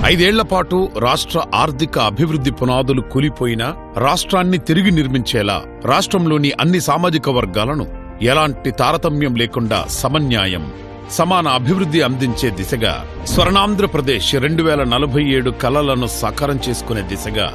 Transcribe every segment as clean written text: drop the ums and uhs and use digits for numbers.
5 ఏళ్ల పాటు రాష్ట్ర ఆర్థిక అభివృద్ధి పునాదులు కూలిపోయినా రాష్ట్రాన్ని తిరిగి నిర్మించేలా రాష్ట్రంలోని అన్ని సామాజిక వర్గాలను ఎలాంటి తారతమ్యం లేకుండా సమన్యాయం, సమాన అభివృద్ధి అందించే దిశగా స్వర్ణాంధ్రప్రదేశ్ 2047 కలలను సాకారం చేసుకునే దిశగా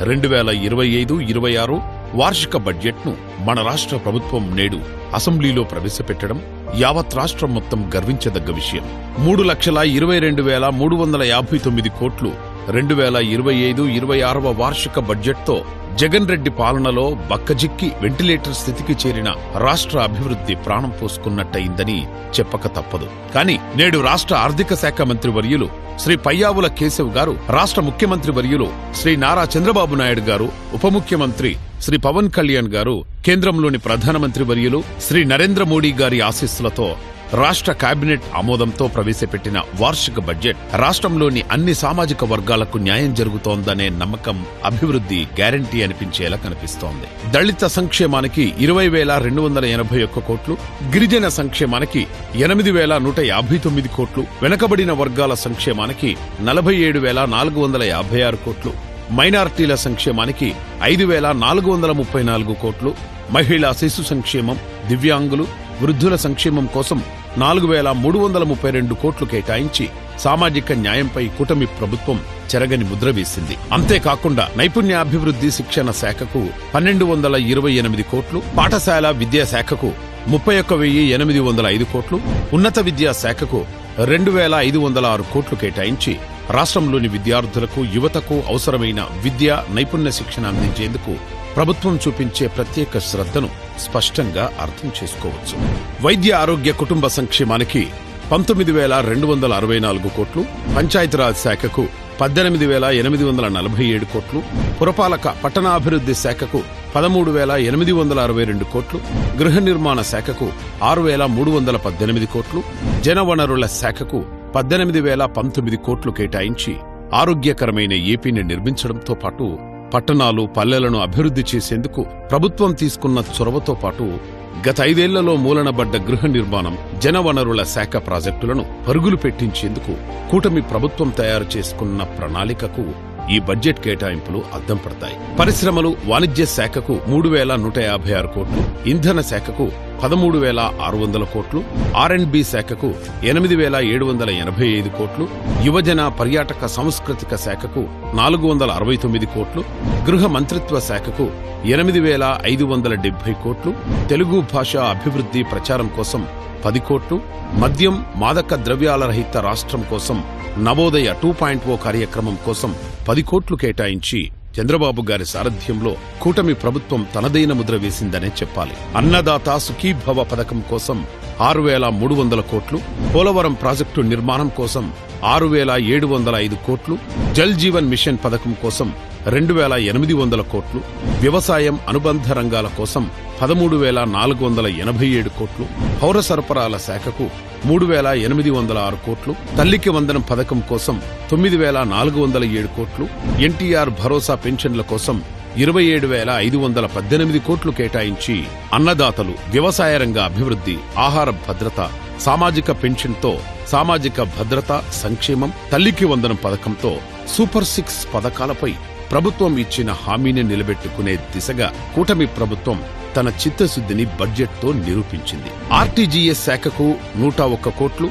2025-26 వార్షిక బడ్జెట్ను మన రాష్ట్ర ప్రభుత్వం నేడు అసెంబ్లీలో ప్రవేశపెట్టడం యావత్ రాష్ట్రం మొత్తం గర్వించదగ్గ విషయం. 3,22,359 కోట్లు 2025-26 వార్షిక బడ్జెట్తో జగన్ రెడ్డి పాలనలో బక్కజిక్కి వెంటిలేటర్ స్థితికి చేరిన రాష్ట్ర అభివృద్ధి ప్రాణం పోసుకున్నట్టయిందని చెప్పక తప్పదు. కానీ నేడు రాష్ట్ర ఆర్థిక శాఖ మంత్రి వర్యులు శ్రీ పయ్యావుల కేశవ్ గారు, రాష్ట్ర ముఖ్యమంత్రి వర్యులు శ్రీ నారా చంద్రబాబు నాయుడు గారు, ఉప ముఖ్యమంత్రి శ్రీ పవన్ కళ్యాణ్ గారు, కేంద్రంలోని ప్రధానమంత్రి వర్యులు శ్రీ నరేంద్ర మోడీ గారి ఆశీస్సులతో రాష్ట్ర కేబినెట్ ఆమోదంతో ప్రవేశపెట్టిన వార్షిక బడ్జెట్ రాష్ట్రంలోని అన్ని సామాజిక వర్గాలకు న్యాయం జరుగుతోందనే నమ్మకం, అభివృద్ధి గ్యారంటీ అనిపించేలా కనిపిస్తోంది. దళిత సంక్షేమానికి 20,281 కోట్లు, గిరిజన సంక్షేమానికి 8,159 కోట్లు, వెనుకబడిన వర్గాల సంక్షేమానికి 47,456 కోట్లు, మైనారిటీల సంక్షేమానికి 5,434 కోట్లు, మహిళా శిశు సంక్షేమం, దివ్యాంగులు, వృద్ధుల సంక్షేమం కోసం 4,332 కోట్లు కేటాయించి సామాజిక న్యాయంపై కూటమి ప్రభుత్వం చెరగని ముద్ర వేసింది. అంతేకాకుండా నైపుణ్యాభివృద్ధి శిక్షణ శాఖకు 1,228 కోట్లు, పాఠశాల విద్యాశాఖకు 31,805 కోట్లు, ఉన్నత విద్యాశాఖకు 2,506 కోట్లు కేటాయించి రాష్ట్రంలోని విద్యార్థులకు, యువతకు అవసరమైన విద్య, నైపుణ్య శిక్షణ అందించేందుకు ప్రభుత్వం చూపించే ప్రత్యేక శ్రద్ధను స్పష్టంగా అర్థం చేసుకోవచ్చు. వైద్య ఆరోగ్య కుటుంబ సంక్షేమానికి 19,264 కోట్లు, పంచాయతీరాజ్ శాఖకు 18,847 కోట్లు, పురపాలక పట్టణాభివృద్ధి శాఖకు 13,862 కోట్లు, గృహ నిర్మాణ శాఖకు 6,318 కోట్లు, జనవనరుల శాఖకు 18,019 కోట్లు కేటాయించి ఆరోగ్యకరమైన ఏపీని నిర్మించడంతో పాటు పట్టణాలు, పల్లెలను అభివృద్ధి చేసేందుకు ప్రభుత్వం తీసుకున్న చొరవతో పాటు గత 5 ఏళ్లలో మూలనబడ్డ గృహ నిర్మాణం, జనవనరుల శాఖ ప్రాజెక్టులను పరుగులు పెట్టించేందుకు కూటమి ప్రభుత్వం తయారు చేసుకున్న ప్రణాళికకు ఈ బడ్జెట్ కేటాయింపులు అద్దం పడతాయి. పరిశ్రమలు, వాణిజ్య శాఖకు 3,156 కోట్లు, ఇంధన శాఖకు 13,600 కోట్లు, R&B శాఖకు 8,785 కోట్లు, యువజన పర్యాటక సాంస్కృతిక శాఖకు 469 కోట్లు, గృహ మంత్రిత్వ శాఖకు 8,570 కోట్లు, తెలుగు భాష అభివృద్ధి ప్రచారం కోసం 10 కోట్లు, మద్యం, మాదక ద్రవ్యాల రహిత రాష్ట్రం కోసం నవోదయ 2.0 కార్యక్రమం కోసం 10 కోట్లు కేటాయించి చంద్రబాబు గారి సారథ్యంలో కూటమి ప్రభుత్వం తనదైన ముద్ర వేసిందనే చెప్పాలి. అన్నదాత సుఖీభవ పథకం కోసం 6,300 కోట్లు, పోలవరం ప్రాజెక్టు నిర్మాణం కోసం 6,705 కోట్లు, జల్ జీవన్ మిషన్ పథకం కోసం 2,800 కోట్లు, వ్యవసాయం అనుబంధ రంగాల కోసం 13,487 కోట్లు, పౌర సరఫరాల శాఖకు 3,806 కోట్లు, తల్లికి వందనం పథకం కోసం 9,407 కోట్లు, ఎన్టీఆర్ భరోసా పెన్షన్ల కోసం 27,518 కోట్లు కేటాయించి అన్నదాతలు, వ్యవసాయ రంగ అభివృద్ధి, ఆహార భద్రత, సామాజిక పెన్షన్తో సామాజిక భద్రత, సంక్షేమం, తల్లికి వందనం పథకంతో సూపర్ 6 పథకాలపై ప్రభుత్వం ఇచ్చిన హామీని నిలబెట్టుకునే దిశగా కూటమి ప్రభుత్వం తన చిత్తశుద్ధిని బడ్జెట్తో నిరూపించింది. ఆర్టీజీఎస్ శాఖకు 101 కోట్లు,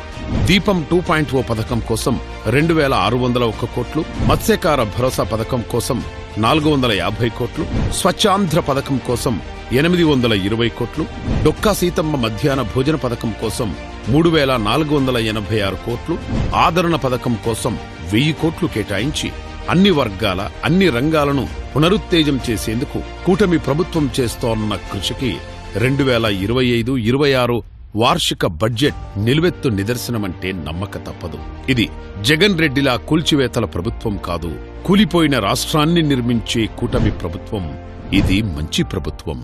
దీపం 2.0 పథకం కోసం 2,601 కోట్లు, మత్స్యకార భరోసా పథకం కోసం 450 కోట్లు, స్వచ్ఛాంధ్ర పథకం కోసం 820 కోట్లు, డొక్కా సీతమ్మ మధ్యాహ్న భోజన పథకం కోసం 3,486 కోట్లు, ఆదరణ పథకం కోసం 1000 కోట్లు కేటాయించి అన్ని వర్గాల, అన్ని రంగాలను పునరుత్తేజం చేసేందుకు కూటమి ప్రభుత్వం చేస్తోన్న కృషికి 2025-26 వార్షిక బడ్జెట్ నిలువెత్తు నిదర్శనమంటే నమ్మక తప్పదు. ఇది జగన్ రెడ్డిలా కూల్చివేతల ప్రభుత్వం కాదు, కూలిపోయిన రాష్ట్రాన్ని నిర్మించే కూటమి ప్రభుత్వం. ఇది మంచి ప్రభుత్వం.